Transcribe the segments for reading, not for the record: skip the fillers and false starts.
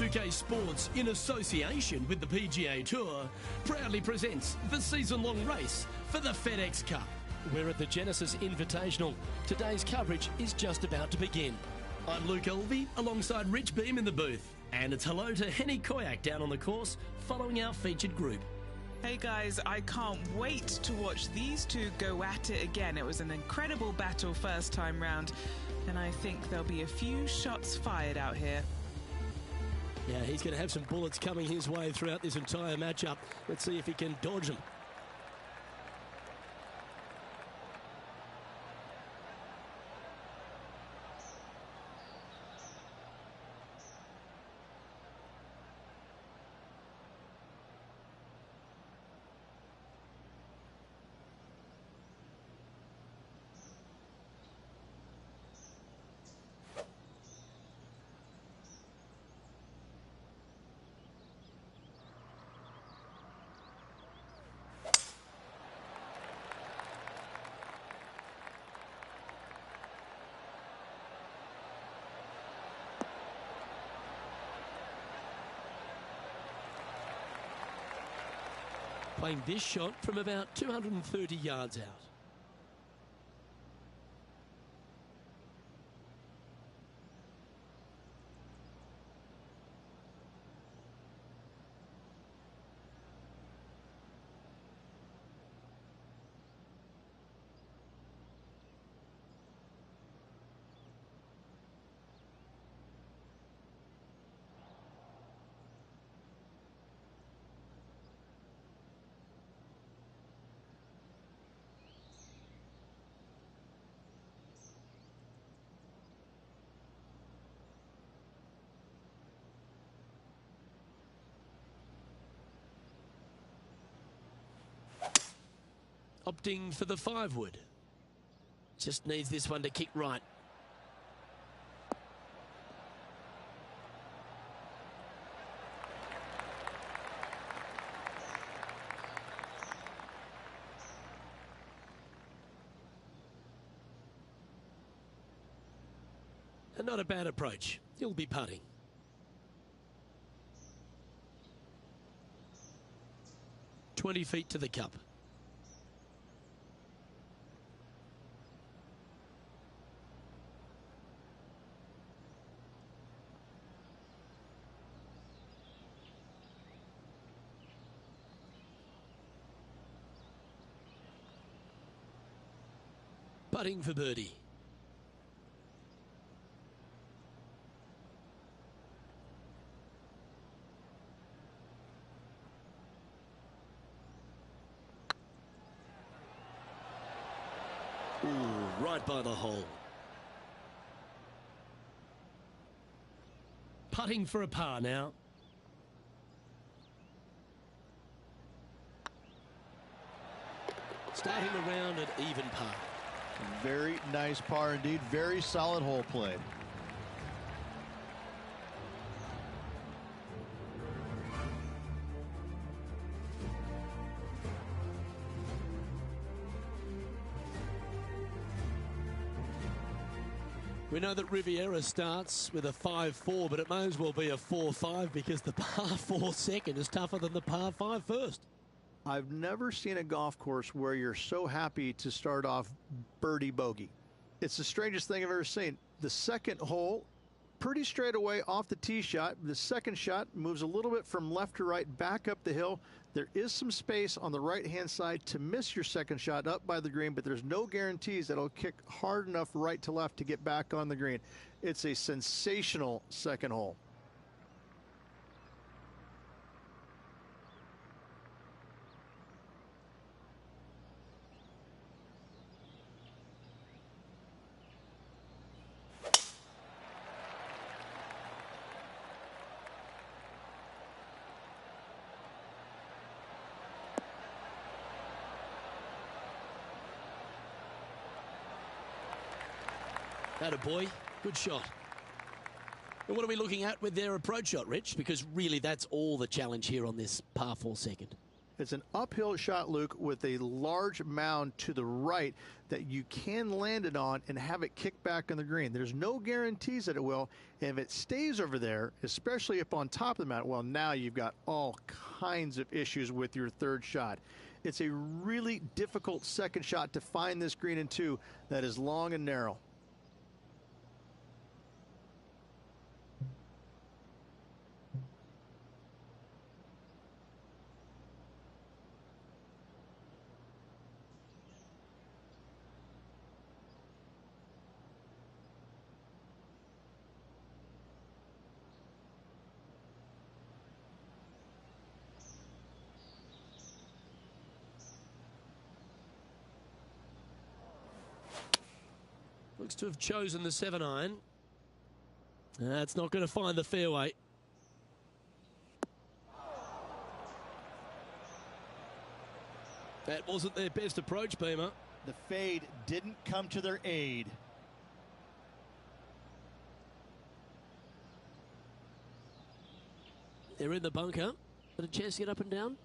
2K Sports, in association with the PGA Tour, proudly presents the season-long race for the FedEx Cup. We're at the Genesis Invitational. Today's coverage is just about to begin. I'm Luke Elvey, alongside Rich Beam in the booth. And it's hello to Henny Koyak down on the course, following our featured group. Hey guys, I can't wait to watch these two go at it again. It was an incredible battle first time round, and I think there'll be a few shots fired out here. Yeah, he's going to have some bullets coming his way throughout this entire matchup. Let's see if he can dodge them. Playing this shot from about 230 yards out. Opting for the 5-wood. Just needs this one to kick right. And not a bad approach. He'll be putting. "20 feet to the cup. Putting for birdie. Ooh, right by the hole. Putting for a par now. Starting the round at even par. Very nice par indeed. Very solid hole play. We know that Riviera starts with a 5-4, but it may as well be a 4-5 because the par 4 second is tougher than the par 5 first. I've never seen a golf course where you're so happy to start off birdie bogey. It's the strangest thing I've ever seen. The second hole, pretty straight away off the tee shot. The second shot moves a little bit from left to right back up the hill. There is some space on the right-hand side to miss your second shot up by the green, but there's no guarantees that it'll kick hard enough right to left to get back on the green. It's a sensational second hole. That a boy. Good shot. And what are we looking at with their approach shot, Rich? Because really that's all the challenge here on this par 4 second. It's an uphill shot, Luke, with a large mound to the right that you can land it on and have it kick back on the green. There's no guarantees that it will. And if it stays over there, especially up on top of the mound, well, now you've got all kinds of issues with your third shot. It's a really difficult second shot to find this green in two that is long and narrow. Looks to have chosen the 7-iron. That's not going to find the fairway. That wasn't their best approach, Beamer. The fade didn't come to their aid. They're in the bunker. Got a chance to get up and down.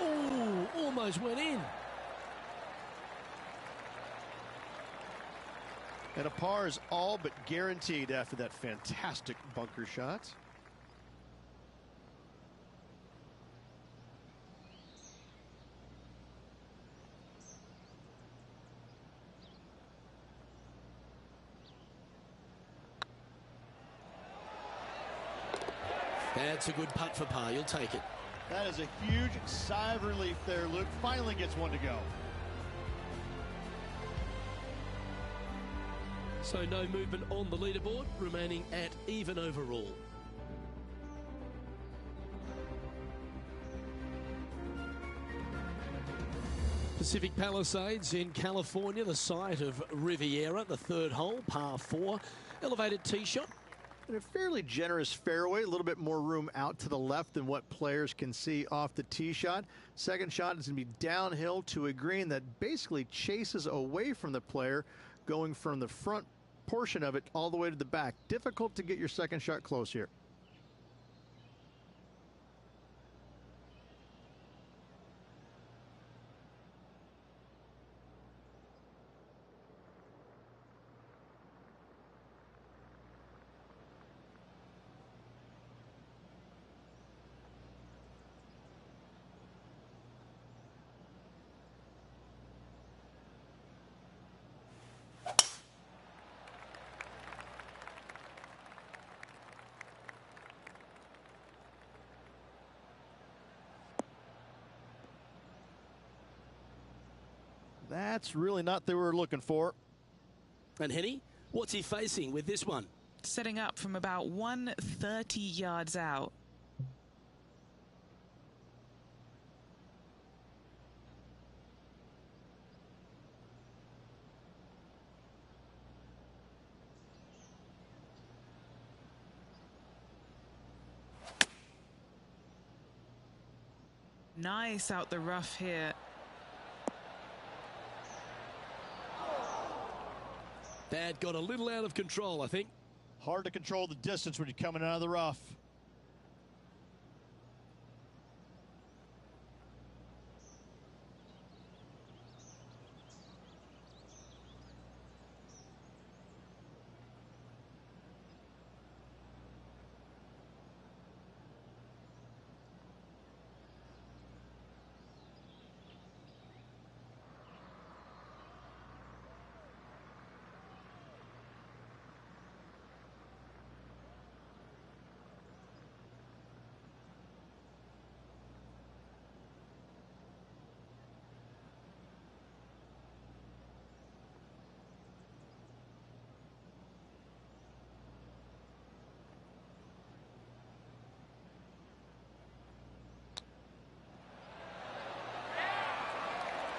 Oh, almost went in. And a par is all but guaranteed after that fantastic bunker shot. That's a good putt for par. You'll take it. That is a huge sigh of relief there, Luke. Finally gets one to go. So no movement on the leaderboard, remaining at even overall. Pacific Palisades in California, the site of Riviera, the third hole, par 4, elevated tee shot. And a fairly generous fairway, a little bit more room out to the left than what players can see off the tee shot. Second shot is going to be downhill to a green that basically chases away from the player, going from the front portion of it all the way to the back. Difficult to get your second shot close here. That's really not what they were looking for. And Henny, what's he facing with this one? Setting up from about 130 yards out. Nice out the rough here. That got a little out of control, I think. Hard to control the distance when you're coming out of the rough.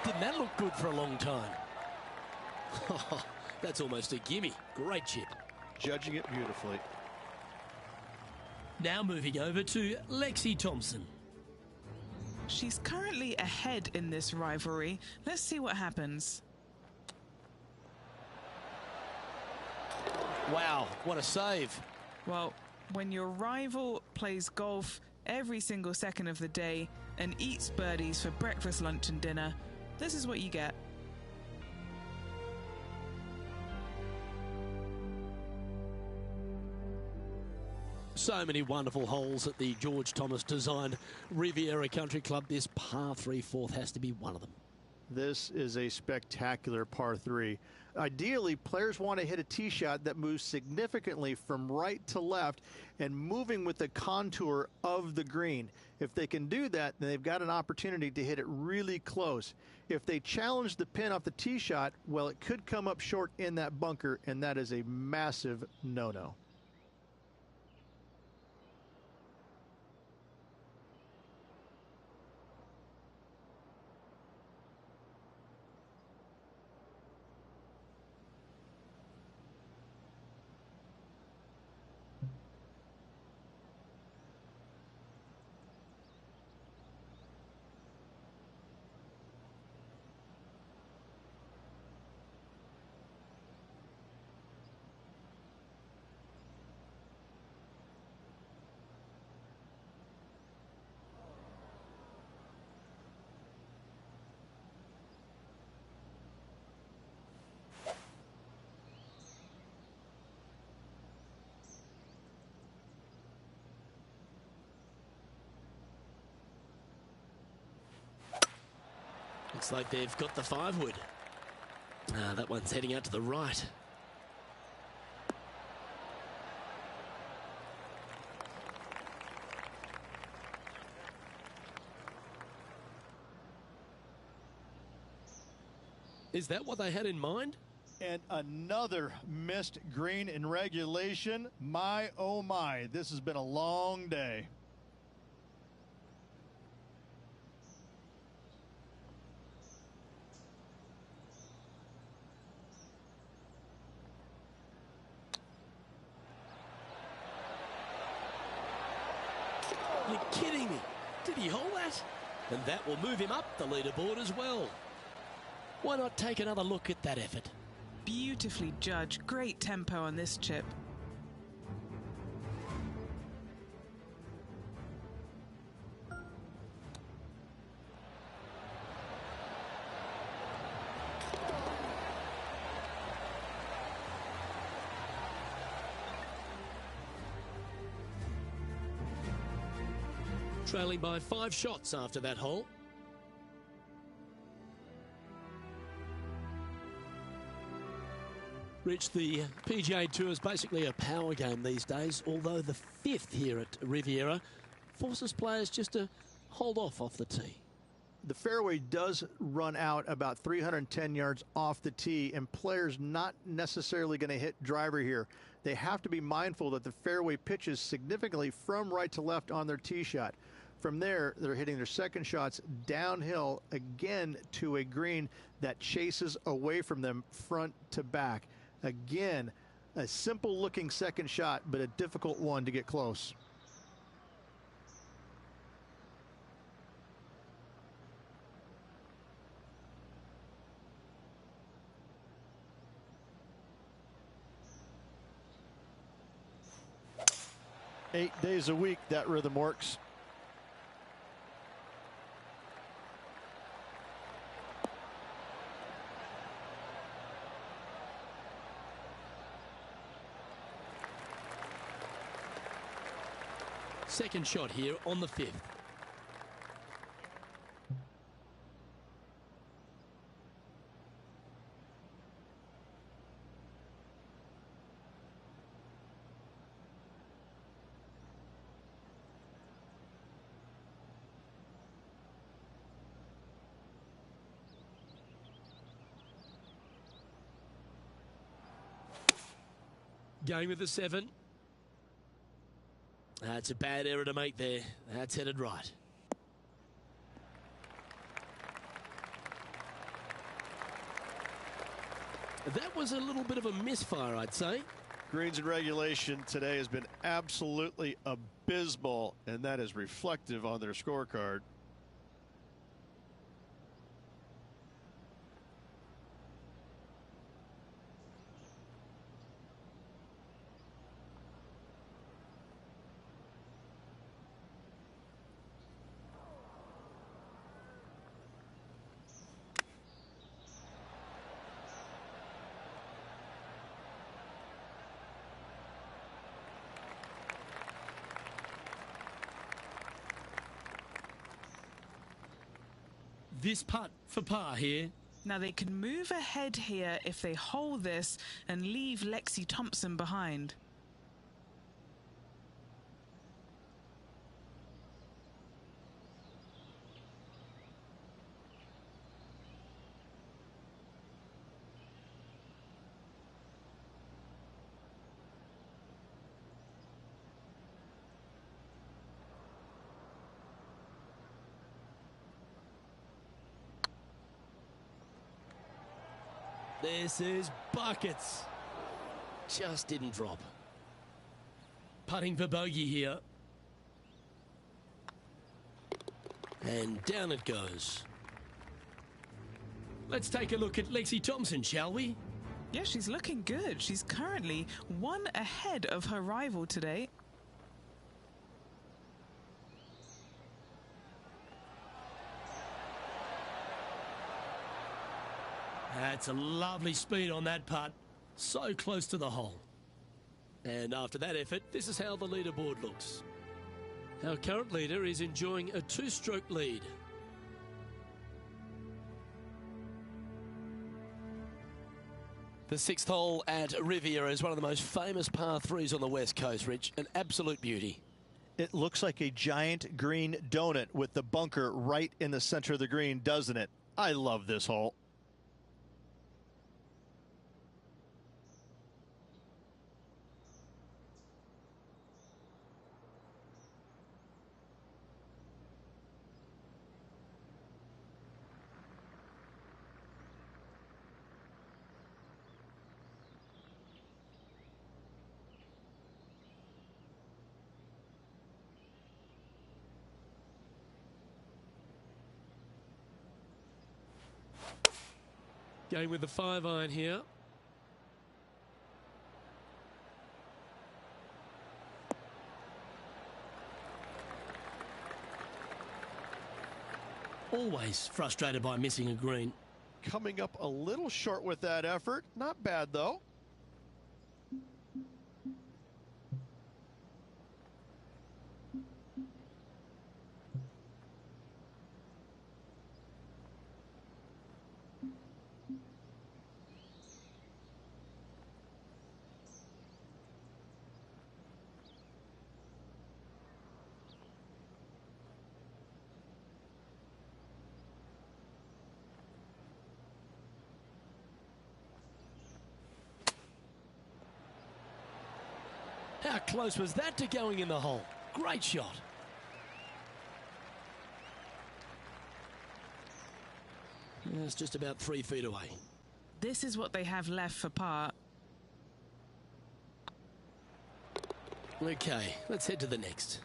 Didn't that look good for a long time? That's almost a gimme. Great chip. Judging it beautifully. Now moving over to Lexi Thompson. She's currently ahead in this rivalry. Let's see what happens. Wow, what a save. Well, when your rival plays golf every single second of the day and eats birdies for breakfast, lunch and dinner, this is what you get. So many wonderful holes at the George Thomas designed Riviera Country Club. This par 3 fourth has to be one of them. This is a spectacular par 3. Ideally, players want to hit a tee shot that moves significantly from right to left and moving with the contour of the green. If they can do that, then they've got an opportunity to hit it really close. If they challenge the pin off the tee shot, well, it could come up short in that bunker, and that is a massive no-no. Looks like they've got the 5-wood. That one's heading out to the right. Is that what they had in mind? And another missed green in regulation. My, oh my, this has been a long day. You're kidding me. Did he hold that? And that will move him up the leaderboard as well. Why not take another look at that effort? Beautifully judged. Great tempo on this chip. Trailing by 5 shots after that hole. Rich, the PGA Tour is basically a power game these days, although the 5th here at Riviera forces players just to hold off the tee. The fairway does run out about 310 yards off the tee, and players not necessarily going to hit driver here. They have to be mindful that the fairway pitches significantly from right to left on their tee shot. From there, they're hitting their second shots downhill again to a green that chases away from them front to back. Again, a simple looking second shot, but a difficult one to get close. Eight days a week, that rhythm works. Second shot here on the 5th. Going with the 7. That's a bad error to make there. That's headed right. That was a little bit of a misfire, I'd say. Greens in regulation today has been absolutely abysmal, and that is reflective on their scorecard. This putt for par here. Now they can move ahead here if they hold this and leave Lexi Thompson behind. This is buckets. Just didn't drop. Putting for bogey here. And down it goes. Let's take a look at Lexi Thompson, shall we? Yeah, she's looking good. She's currently one ahead of her rival today. That's a lovely speed on that putt. So close to the hole. And after that effort, this is how the leaderboard looks. Our current leader is enjoying a 2-stroke lead. The 6th hole at Riviera is one of the most famous par 3s on the West Coast, Rich. An absolute beauty. It looks like a giant green donut with the bunker right in the center of the green, doesn't it? I love this hole. Going with the 5-iron here. Always frustrated by missing a green. Coming up a little short with that effort. Not bad, though. How close was that to going in the hole? Great shot. It's just about 3 feet away. This is what they have left for par. Okay, let's head to the next.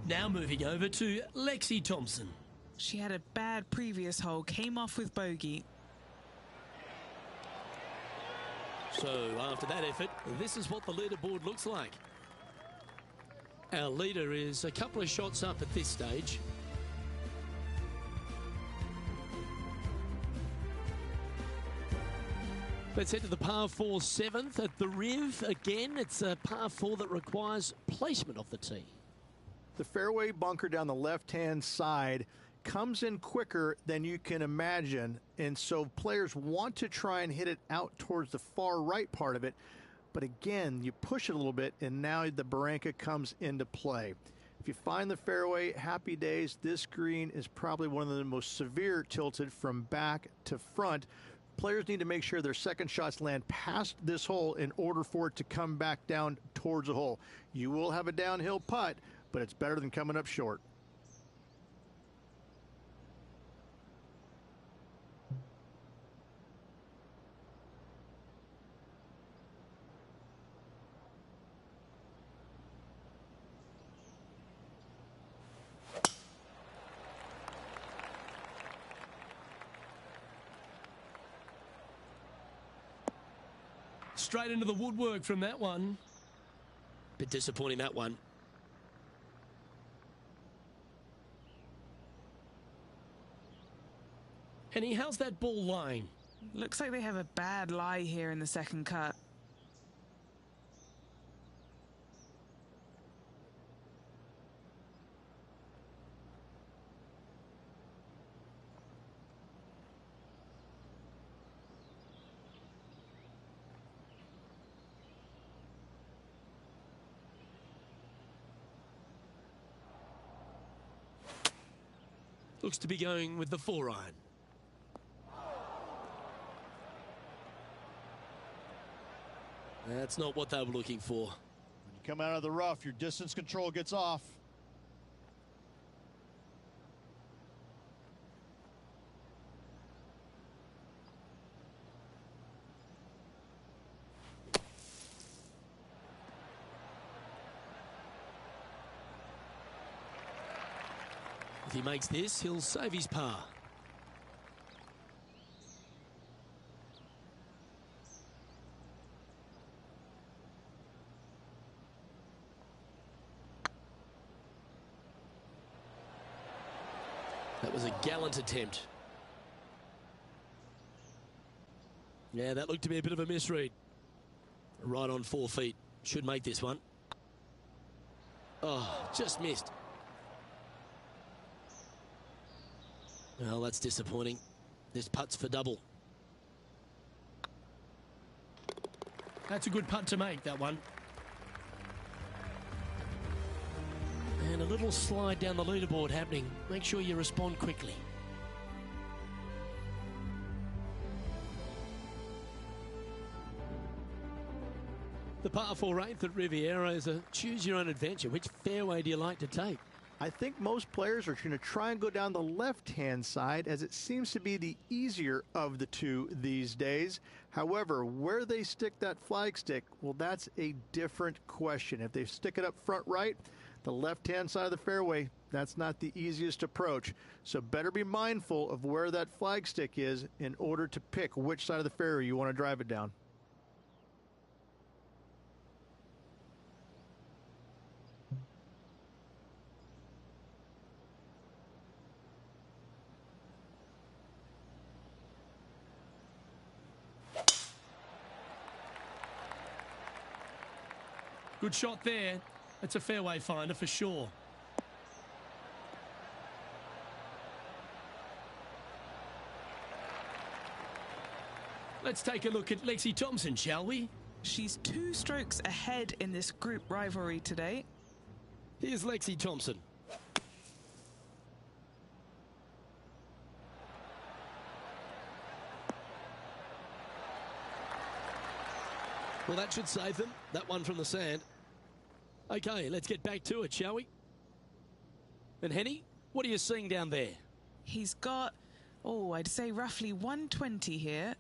Now moving over to Lexi Thompson. She had a bad previous hole, came off with bogey. So after that effort, this is what the leaderboard looks like. Our leader is a couple of shots up at this stage. Let's head to the par 4 7th at the Riv. Again, it's a par 4 that requires placement of the tee. The fairway bunker down the left-hand side comes in quicker than you can imagine, and so players want to try and hit it out towards the far right part of it, but again you push it a little bit and now the barranca comes into play. If you find the fairway, happy days. This green is probably one of the most severe tilted from back to front. Players need to make sure their second shots land past this hole in order for it to come back down towards the hole. You will have a downhill putt, but it's better than coming up short. Straight into the woodwork from that one. Bit disappointing, that one. Henny, how's that ball lying? Looks like they have a bad lie here in the second cut. Looks to be going with the 4-iron. That's not what they were looking for. When you come out of the rough, your distance control gets off. If he makes this, he'll save his par. That was a gallant attempt. Yeah, that looked to be a bit of a misread. Right on 4 feet. Should make this one. Oh, just missed. Well, that's disappointing. This putt's for double. That's a good putt to make, that one. And a little slide down the leaderboard happening. Make sure you respond quickly. The par 4/8 at Riviera is a choose-your-own-adventure. Which fairway do you like to take? I think most players are going to try and go down the left-hand side, as it seems to be the easier of the two these days. However, where they stick that flagstick, well, that's a different question. If they stick it up front right, the left-hand side of the fairway, that's not the easiest approach. So better be mindful of where that flagstick is in order to pick which side of the fairway you want to drive it down. Good shot there. It's a fairway finder for sure. Let's take a look at Lexi Thompson, shall we? She's 2 strokes ahead in this group rivalry today. Here's Lexi Thompson. Well, that should save them. That one from the sand. Okay, let's get back to it, shall we? And Henny, what are you seeing down there? He's got, I'd say roughly 120 here.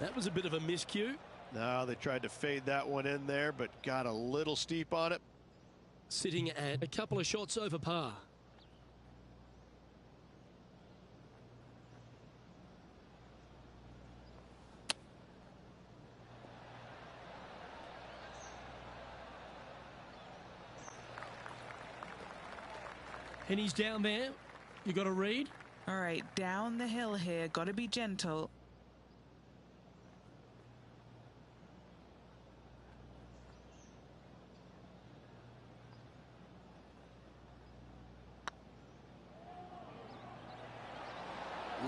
That was a bit of a miscue. No, they tried to fade that one in there, but got a little steep on it. Sitting at a couple of shots over par. And he's down there. You got to read. All right, down the hill here. Got to be gentle.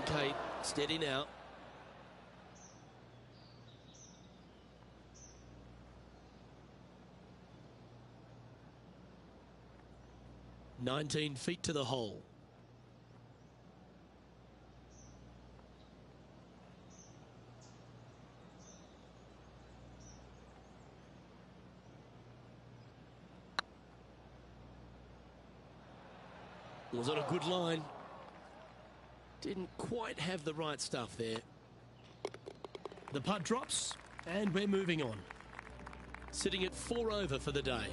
Okay, steady now. 19 feet to the hole. Was on a good line. Didn't quite have the right stuff there. The putt drops, and we're moving on. Sitting at 4 over for the day.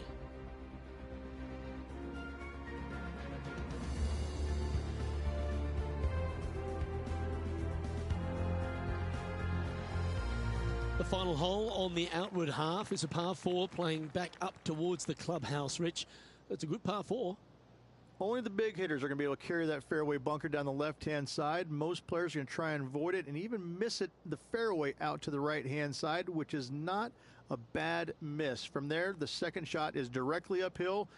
The final hole on the outward half is a par 4 playing back up towards the clubhouse, Rich. It's a good par 4. Only the big hitters are going to be able to carry that fairway bunker down the left-hand side. Most players are going to try and avoid it and even miss it the fairway out to the right-hand side, which is not a bad miss. From there, the second shot is directly uphill.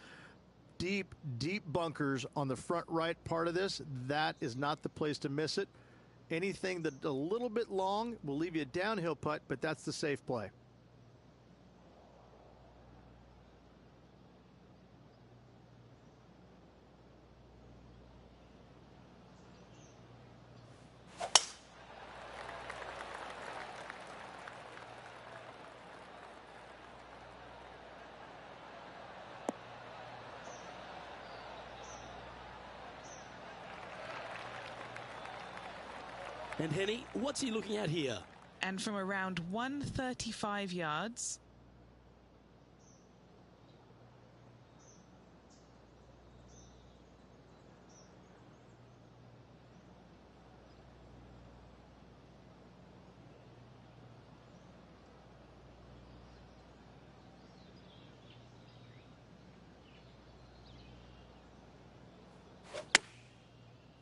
Deep, deep bunkers on the front right part of this. That is not the place to miss it. Anything that a little bit long will leave you a downhill putt, but that's the safe play. And Henny, what's he looking at here? And from around 135 yards.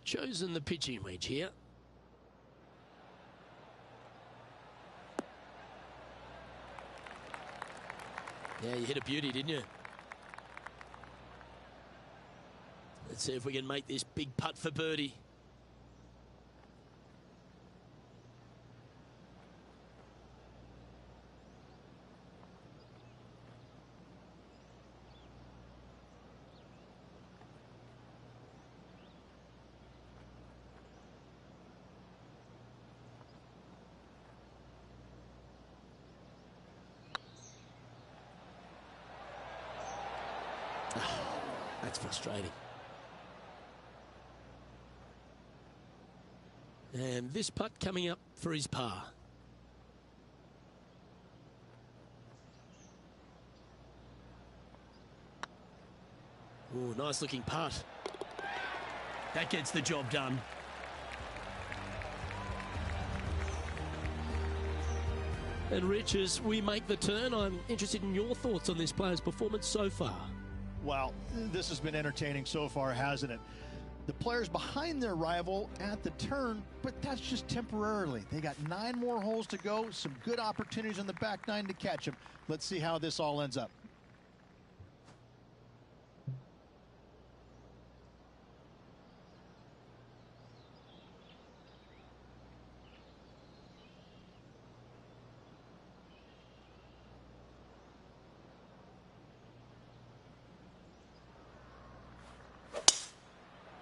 Chosen the pitching wedge here. Yeah, you hit a beauty, didn't you? Let's see if we can make this big putt for birdie. That's frustrating. And this putt coming up for his par. Oh, nice looking putt. That gets the job done. And Rich, as we make the turn, I'm interested in your thoughts on this player's performance so far. Well, this has been entertaining so far, hasn't it? The players behind their rival at the turn, but that's just temporarily. They got 9 more holes to go, some good opportunities on the back 9 to catch them. Let's see how this all ends up.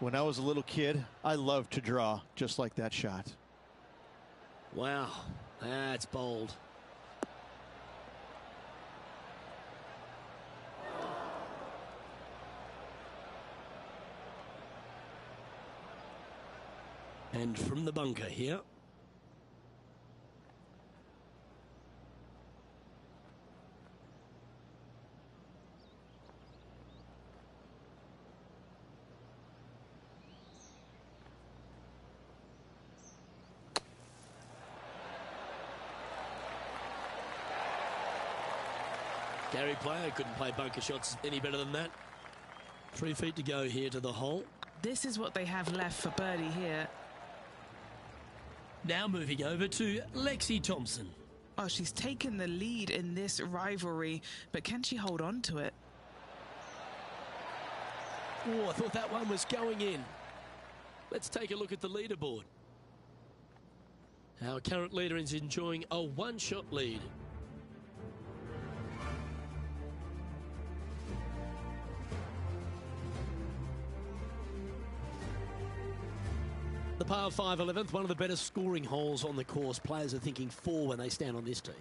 When I was a little kid, I loved to draw just like that shot. Wow, that's bold. And from the bunker here. Gary Player couldn't play bunker shots any better than that. 3 feet to go here to the hole. This is what they have left for birdie here. Now moving over to Lexi Thompson. Oh, she's taken the lead in this rivalry, but can she hold on to it? Oh, I thought that one was going in. Let's take a look at the leaderboard. Our current leader is enjoying a 1-shot lead. The par 5 11th, one of the better scoring holes on the course. Players are thinking 4 when they stand on this tee.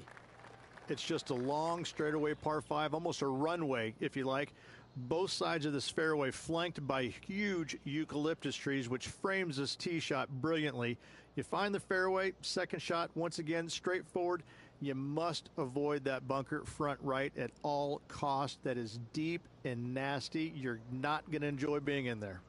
It's just a long straightaway par 5, almost a runway, if you like. Both sides of this fairway flanked by huge eucalyptus trees, which frames this tee shot brilliantly. You find the fairway, second shot, once again, straightforward. You must avoid that bunker front right at all costs. That is deep and nasty. You're not going to enjoy being in there.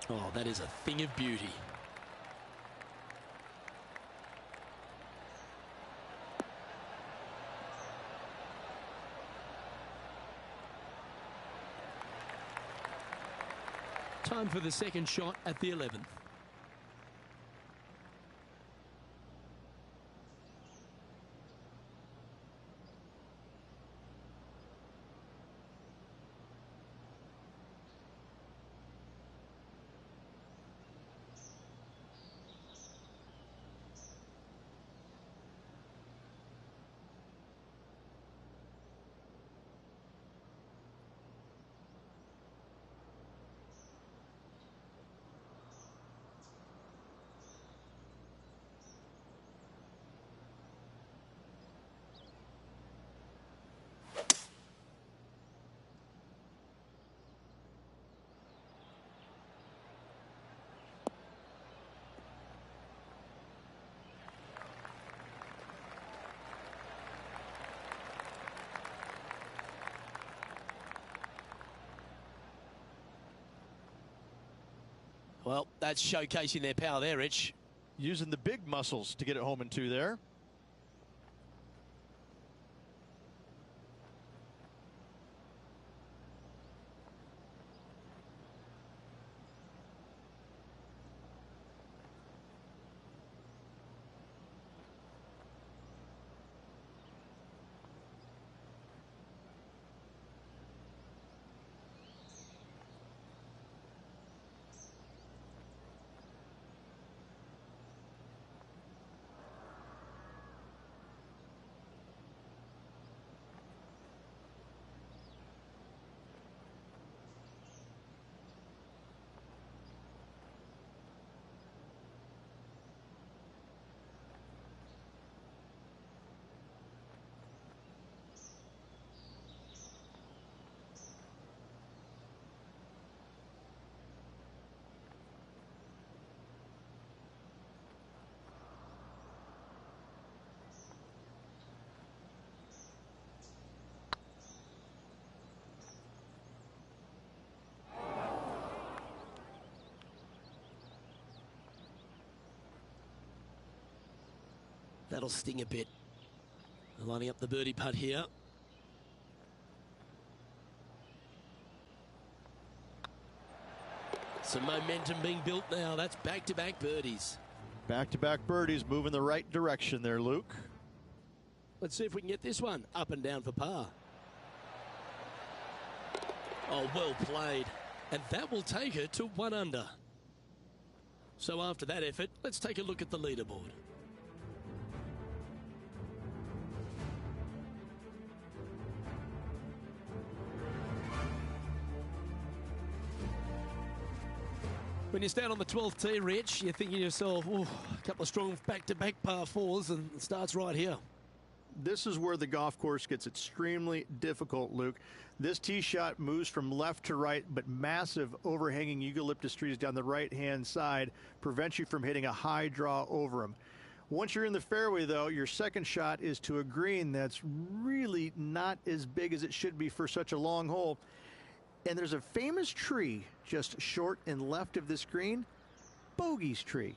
Oh, that is a thing of beauty. Time for the second shot at the 11th. Well, that's showcasing their power there, Rich. Using the big muscles to get it home in 2 there. That'll sting a bit. Lining up the birdie putt here. Some momentum being built now. That's back-to-back birdies. Back-to-back birdies moving the right direction there, Luke. Let's see if we can get this one up and down for par. Oh, well played. And that will take her to 1 under. So after that effort, let's take a look at the leaderboard. When you stand on the 12th tee, Rich, you're thinking to yourself, oh, a couple of strong back-to-back par 4s, and it starts right here. This is where the golf course gets extremely difficult, Luke. This tee shot moves from left to right, but massive overhanging eucalyptus trees down the right-hand side prevents you from hitting a high draw over them. Once you're in the fairway, though, your second shot is to a green that's really not as big as it should be for such a long hole. And there's a famous tree just short and left of this green, Bogey's tree.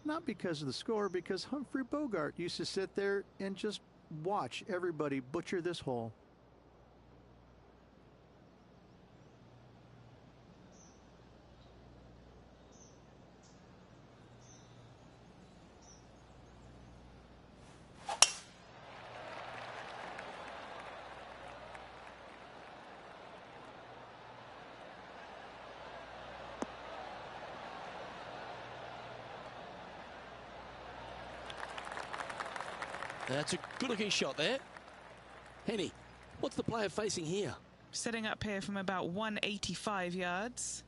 Not because of the score, because Humphrey Bogart used to sit there and just watch everybody butcher this hole. That's a good-looking shot there. Henny, what's the player facing here? Setting up here from about 185 yards.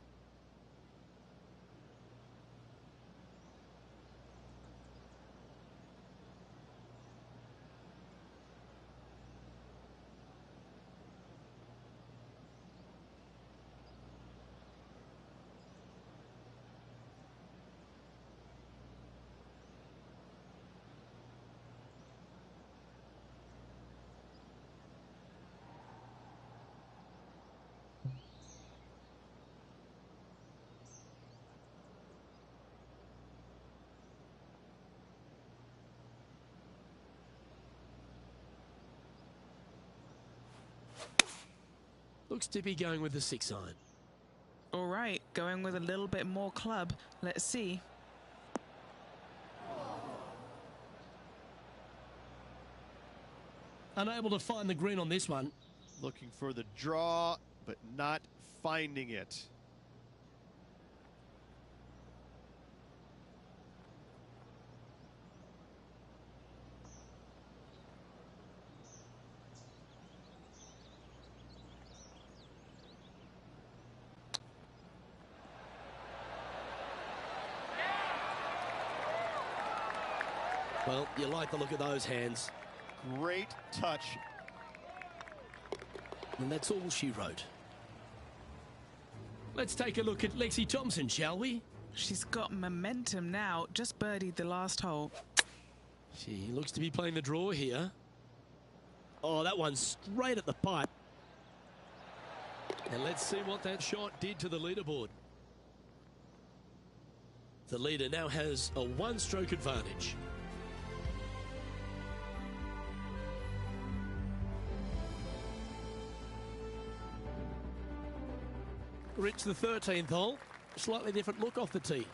Looks to be going with the 6-iron. All right, going with a little bit more club. Let's see. Unable to find the green on this one. Looking for the draw, but not finding it. Well, you like the look of those hands. Great touch. And that's all she wrote. Let's take a look at Lexi Thompson, shall we? She's got momentum now. Just birdied the last hole. She looks to be playing the draw here. Oh, that one's straight at the pipe. And let's see what that shot did to the leaderboard. The leader now has a one-stroke advantage. Rich, the 13th hole, slightly different look off the tee.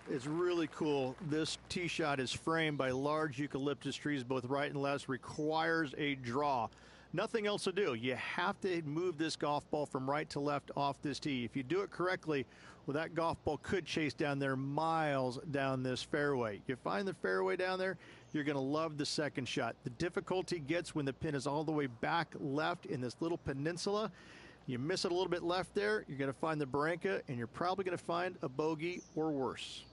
It's really cool. This tee shot is framed by large eucalyptus trees, both right and left, requires a draw. Nothing else to do. You have to move this golf ball from right to left off this tee. If you do it correctly, well, that golf ball could chase down there miles down this fairway. You find the fairway down there, you're going to love the second shot. The difficulty gets when the pin is all the way back left in this little peninsula. You miss it a little bit left there, you're going to find the barranca, and you're probably going to find a bogey or worse.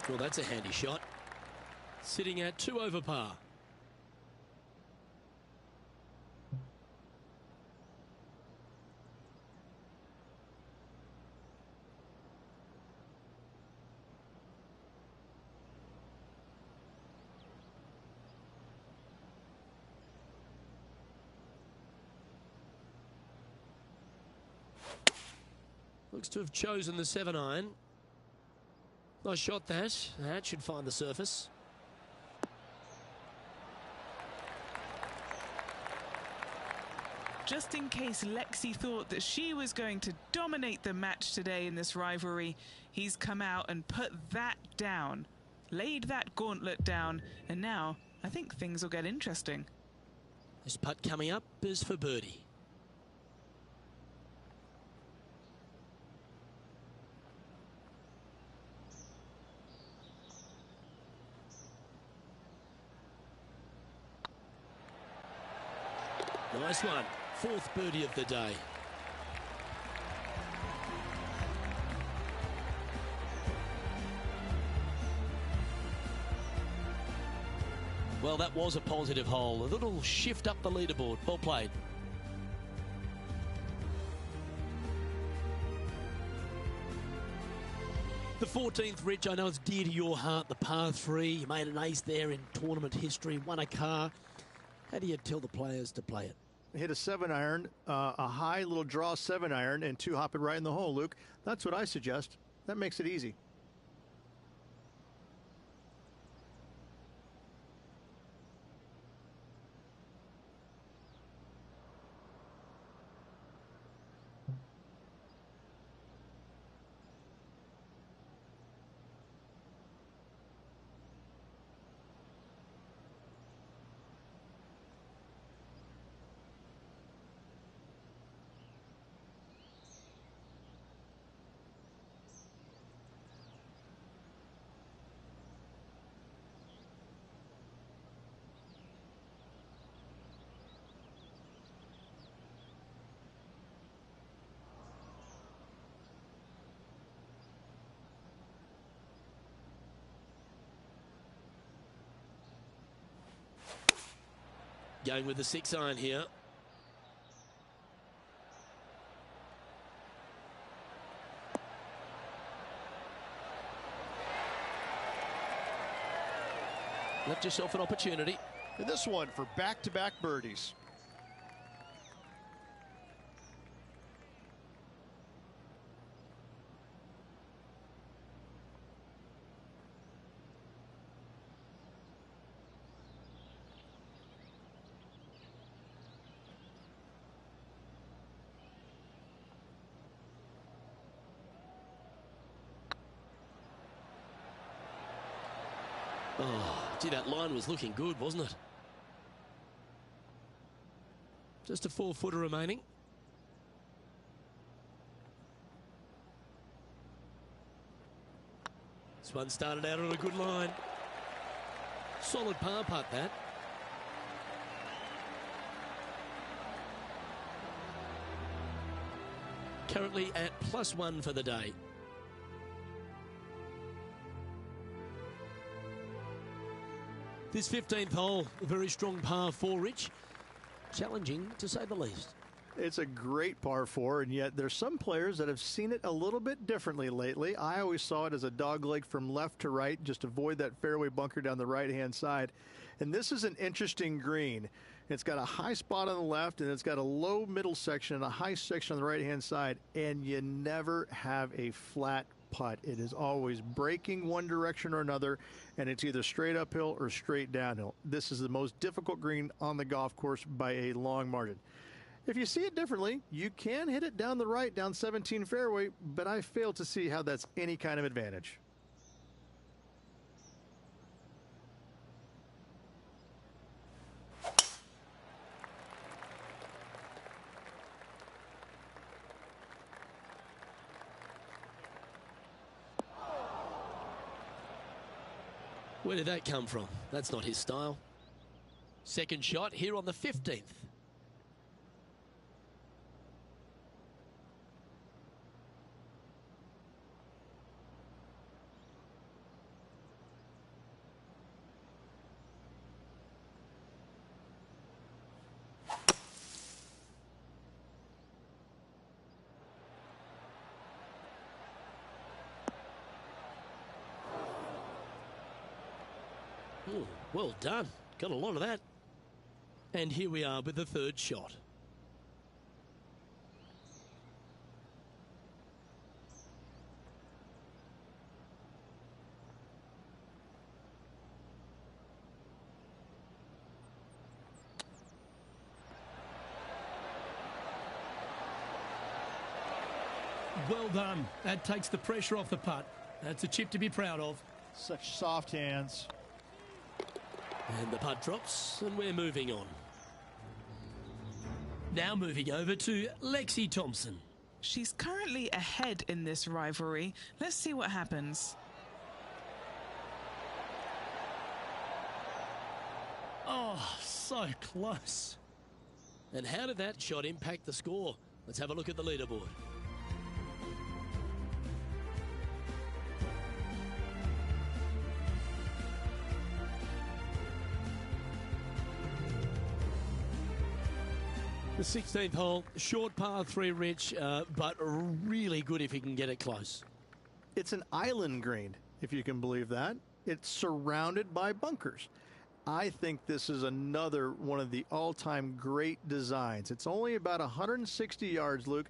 Well, that's a handy shot. Sitting at 2 over par. Looks to have chosen the 7-iron. Nice shot that. That should find the surface. Just in case Lexi thought that she was going to dominate the match today in this rivalry, he's come out and put that down, laid that gauntlet down, and now I think things will get interesting. This putt coming up is for birdie. Nice one. 4th birdie of the day. Well, that was a positive hole. A little shift up the leaderboard. Well played. The 14th, Rich, I know it's dear to your heart, the par 3. You made an ace there in tournament history, won a car. How do you tell the players to play it? Hit a 7-iron, a high little draw 7-iron, and 2 hop it right in the hole, Luke. That's what I suggest. That makes it easy. Going with the 6-iron here. Left yourself an opportunity. And this one for back-to-back birdies. Oh, gee, that line was looking good, wasn't it? Just a 4-footer remaining. This one started out on a good line. Solid par putt, that. Currently at +1 for the day. This 15th hole, a very strong par 4, Rich. Challenging, to say the least. It's a great par 4, and yet there's some players that have seen it a little bit differently lately. I always saw it as a dogleg from left to right, just avoid that fairway bunker down the right-hand side. And this is an interesting green. It's got a high spot on the left, and it's got a low middle section and a high section on the right-hand side, and you never have a flat putt. It is always breaking one direction or another, and it's either straight uphill or straight downhill. This is the most difficult green on the golf course by a long margin. If you see it differently, you can hit it down the right, down 17 fairway, but I fail to see how that's any kind of advantage. Where did that come from? That's not his style. Second shot here on the 15th. Ooh, well done. Got a lot of that. And here we are with the third shot. Well done. That takes the pressure off the putt. That's a chip to be proud of. Such soft hands. And the putt drops, and we're moving on. Now moving over to Lexi Thompson. She's currently ahead in this rivalry. Let's see what happens. Oh, so close. And how did that shot impact the score? Let's have a look at the leaderboard. The 16th hole, short par 3, Rich, but really good if he can get it close. It's an island green, if you can believe that. It's surrounded by bunkers. I think this is another one of the all-time great designs. It's only about 160 yards, Luke,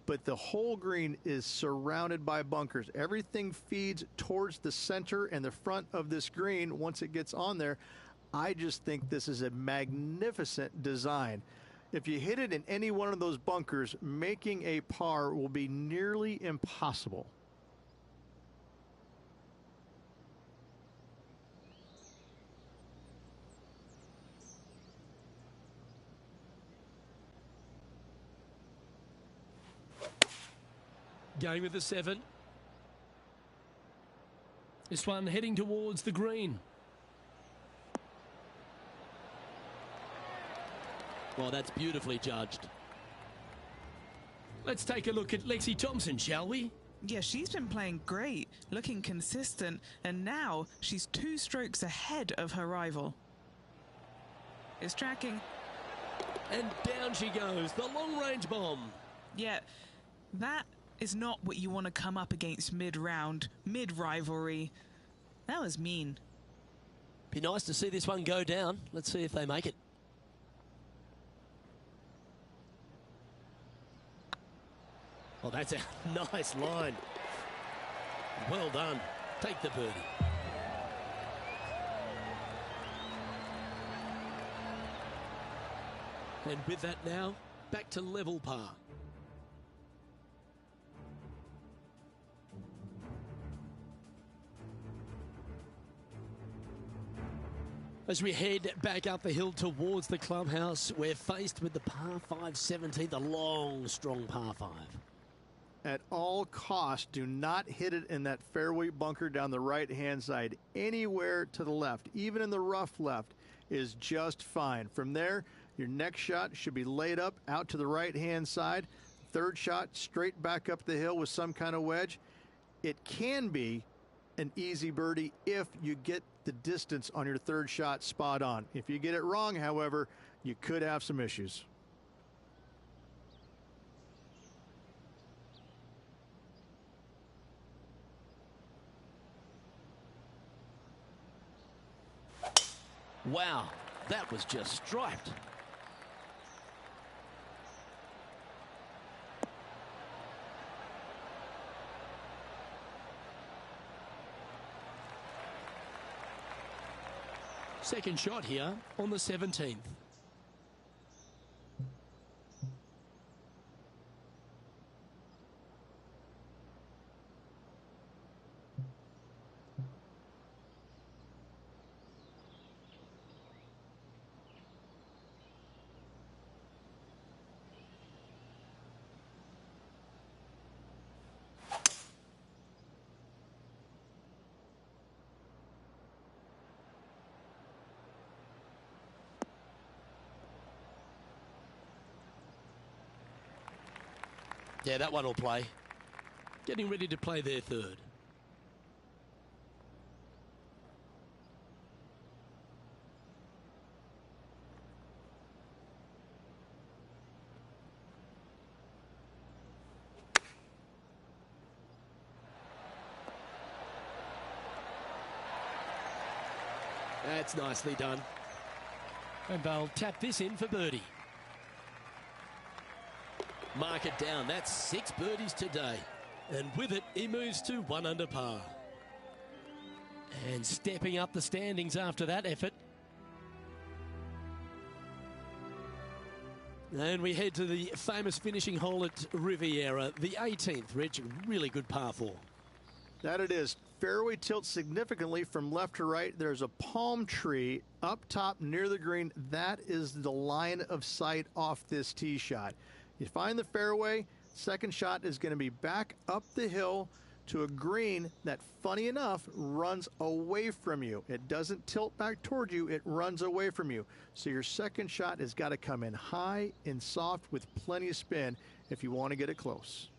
but the whole green is surrounded by bunkers. Everything feeds towards the center and the front of this green once it gets on there. I just think this is a magnificent design. If you hit it in any one of those bunkers, making a par will be nearly impossible. Going with the 7. This one heading towards the green. Well, that's beautifully judged. Let's take a look at Lexi Thompson, shall we? Yeah, she's been playing great, looking consistent, and now she's 2 strokes ahead of her rival. It's tracking. And down she goes, the long-range bomb. Yeah, that is not what you want to come up against mid-round, mid-rivalry. That was mean. Be nice to see this one go down. Let's see if they make it. Oh, that's a nice line. Well done. Take the birdie. And with that now, back to level par. As we head back up the hill towards the clubhouse, we're faced with the par 5 17th, a long, strong par 5. At all costs, do not hit it in that fairway bunker down the right-hand side. Anywhere to the left, even in the rough left, is just fine. From there, your next shot should be laid up out to the right-hand side. Third shot, straight back up the hill with some kind of wedge. It can be an easy birdie if you get the distance on your third shot spot on. If you get it wrong, however, you could have some issues. Wow, that was just striped. Second shot here on the 17th. Yeah, that one will play. Getting ready to play their third. That's nicely done. And they'll tap this in for birdie. Mark it down. That's 6 birdies today. And with it, he moves to 1 under par. And stepping up the standings after that effort. And we head to the famous finishing hole at Riviera, the 18th, Rich. Really good par 4. That it is. Fairway tilts significantly from left to right. There's a palm tree up top near the green. That is the line of sight off this tee shot. You find the fairway, second shot is going to be back up the hill to a green that, funny enough, runs away from you. It doesn't tilt back toward you, it runs away from you. So your second shot has got to come in high and soft with plenty of spin if you want to get it close.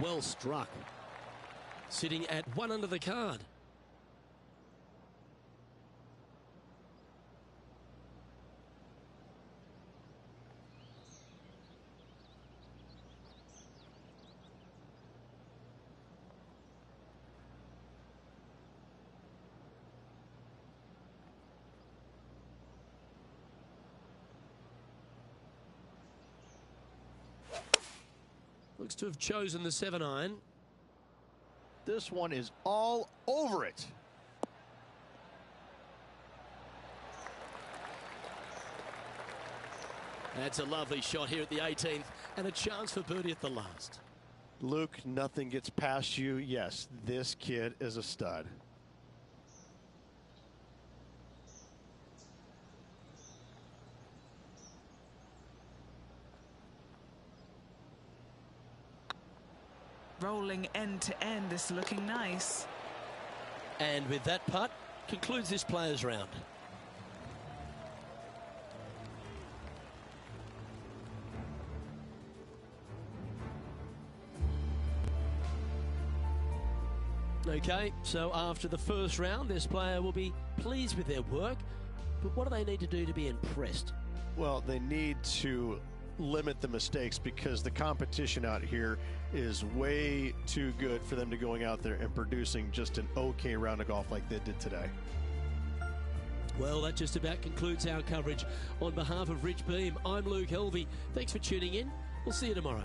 Well struck. Sitting at 1 under the card. Looks to have chosen the 7-iron. This one is all over it. That's a lovely shot here at the 18th and a chance for birdie at the last. Luke, nothing gets past you. Yes, this kid is a stud. Rolling end to end, this looking nice. And with that putt, concludes this players round. Okay, so after the first round, this player will be pleased with their work, but what do they need to do to be impressed? Well, they need to limit the mistakes because the competition out here is way too good for them to going out there and producing just an okay round of golf like they did today. Well, that just about concludes our coverage. On behalf of Rich Beam, I'm Luke Helvey. Thanks for tuning in. We'll see you tomorrow.